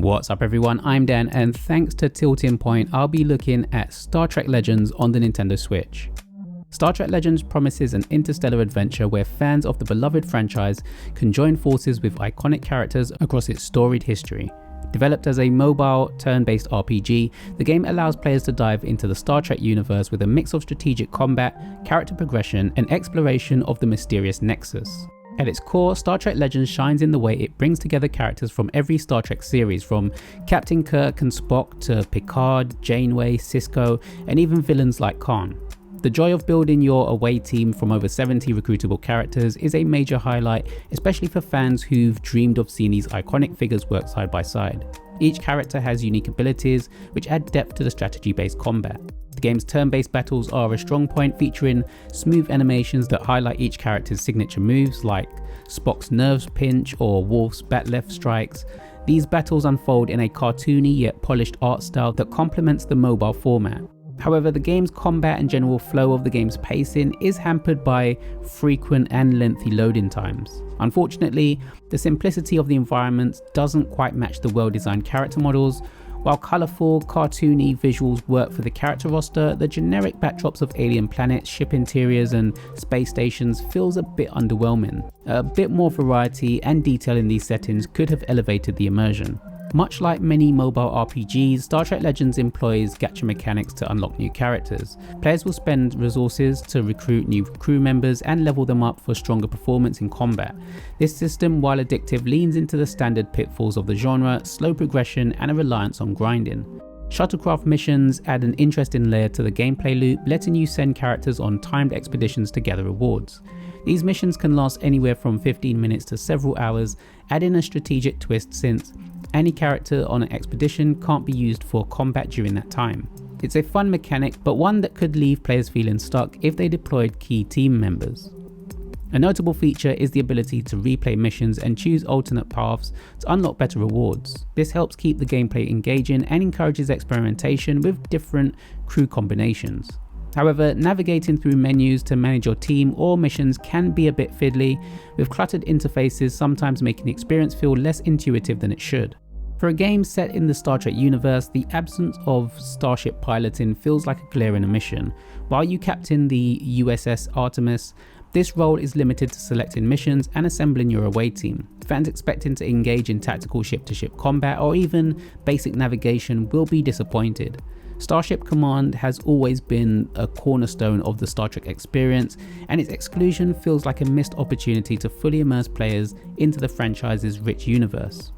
What's up everyone, I'm Dan, and thanks to Tilting Point, I'll be looking at Star Trek Legends on the Nintendo Switch. Star Trek Legends promises an interstellar adventure where fans of the beloved franchise can join forces with iconic characters across its storied history. Developed as a mobile, turn-based RPG, the game allows players to dive into the Star Trek universe with a mix of strategic combat, character progression, and exploration of the mysterious Nexus. At its core, Star Trek Legends shines in the way it brings together characters from every Star Trek series, from Captain Kirk and Spock to Picard, Janeway, Sisko, and even villains like Khan. The joy of building your away team from over 70 recruitable characters is a major highlight, especially for fans who've dreamed of seeing these iconic figures work side by side. Each character has unique abilities, which add depth to the strategy-based combat. The game's turn-based battles are a strong point, featuring smooth animations that highlight each character's signature moves, like Spock's nerves pinch or Worf's bat left strikes. These battles unfold in a cartoony yet polished art style that complements the mobile format. However, the game's combat and general flow of the game's pacing is hampered by frequent and lengthy loading times. Unfortunately, the simplicity of the environments doesn't quite match the well-designed character models. While colourful, cartoony visuals work for the character roster, the generic backdrops of alien planets, ship interiors, and space stations feels a bit underwhelming. A bit more variety and detail in these settings could have elevated the immersion. Much like many mobile RPGs, Star Trek Legends employs gacha mechanics to unlock new characters. Players will spend resources to recruit new crew members and level them up for stronger performance in combat. This system, while addictive, leans into the standard pitfalls of the genre, slow progression, and a reliance on grinding. Shuttlecraft missions add an interesting layer to the gameplay loop, letting you send characters on timed expeditions to gather rewards. These missions can last anywhere from 15 minutes to several hours, adding a strategic twist since any character on an expedition can't be used for combat during that time. It's a fun mechanic, but one that could leave players feeling stuck if they deployed key team members. A notable feature is the ability to replay missions and choose alternate paths to unlock better rewards. This helps keep the gameplay engaging and encourages experimentation with different crew combinations. However, navigating through menus to manage your team or missions can be a bit fiddly, with cluttered interfaces sometimes making the experience feel less intuitive than it should. For a game set in the Star Trek universe, the absence of starship piloting feels like a glaring omission. While you captain the USS Artemis, this role is limited to selecting missions and assembling your away team. Fans expecting to engage in tactical ship-to-ship combat or even basic navigation will be disappointed. Starship Command has always been a cornerstone of the Star Trek experience, and its exclusion feels like a missed opportunity to fully immerse players into the franchise's rich universe.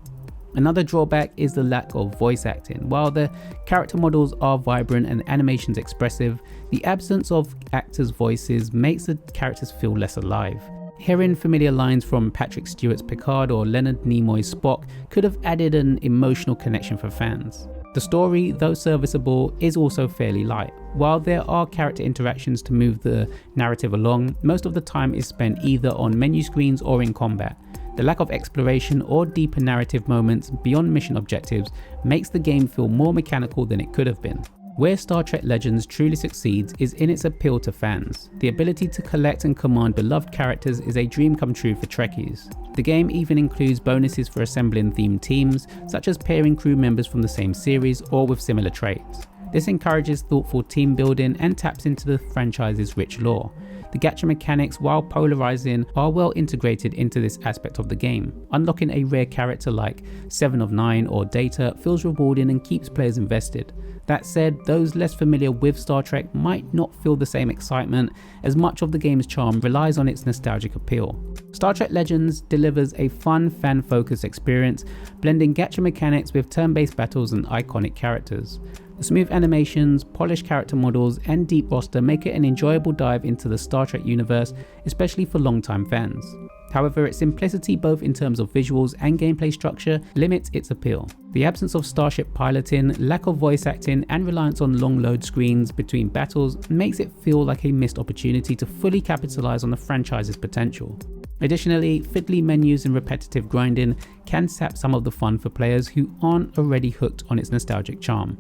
Another drawback is the lack of voice acting. While the character models are vibrant and animations expressive, the absence of actors' voices makes the characters feel less alive. Hearing familiar lines from Patrick Stewart's Picard or Leonard Nimoy's Spock could have added an emotional connection for fans. The story, though serviceable, is also fairly light. While there are character interactions to move the narrative along, most of the time is spent either on menu screens or in combat. The lack of exploration or deeper narrative moments beyond mission objectives makes the game feel more mechanical than it could have been. Where Star Trek Legends truly succeeds is in its appeal to fans. The ability to collect and command beloved characters is a dream come true for Trekkies. The game even includes bonuses for assembling themed teams, such as pairing crew members from the same series or with similar traits. This encourages thoughtful team building and taps into the franchise's rich lore. The gacha mechanics, while polarizing, are well integrated into this aspect of the game. Unlocking a rare character like 7 of 9 or Data feels rewarding and keeps players invested. That said, those less familiar with Star Trek might not feel the same excitement, as much of the game's charm relies on its nostalgic appeal. Star Trek Legends delivers a fun, fan-focused experience, blending gacha mechanics with turn-based battles and iconic characters. The smooth animations, polished character models, and deep roster make it an enjoyable dive into the Star Trek universe, especially for long-time fans. However, its simplicity both in terms of visuals and gameplay structure limits its appeal. The absence of starship piloting, lack of voice acting, and reliance on long load screens between battles makes it feel like a missed opportunity to fully capitalize on the franchise's potential. Additionally, fiddly menus and repetitive grinding can sap some of the fun for players who aren't already hooked on its nostalgic charm.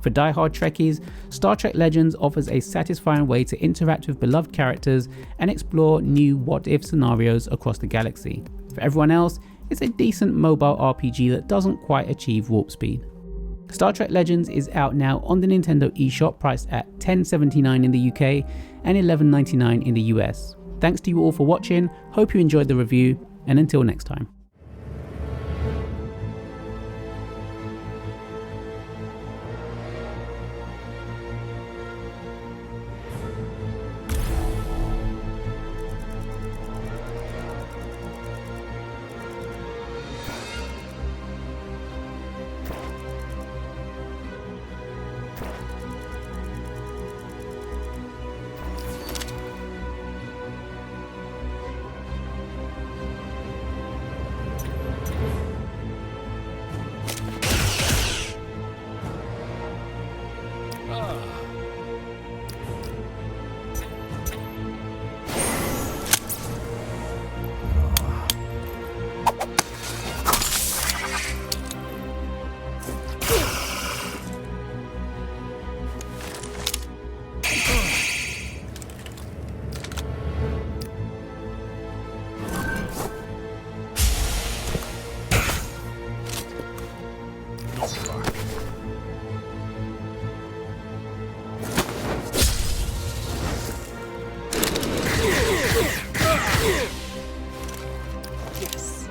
For die-hard Trekkies, Star Trek Legends offers a satisfying way to interact with beloved characters and explore new what-if scenarios across the galaxy. For everyone else, it's a decent mobile RPG that doesn't quite achieve warp speed. Star Trek Legends is out now on the Nintendo eShop, priced at $10.79 in the UK and $11.99 in the US. Thanks to you all for watching, hope you enjoyed the review, and until next time. Yes.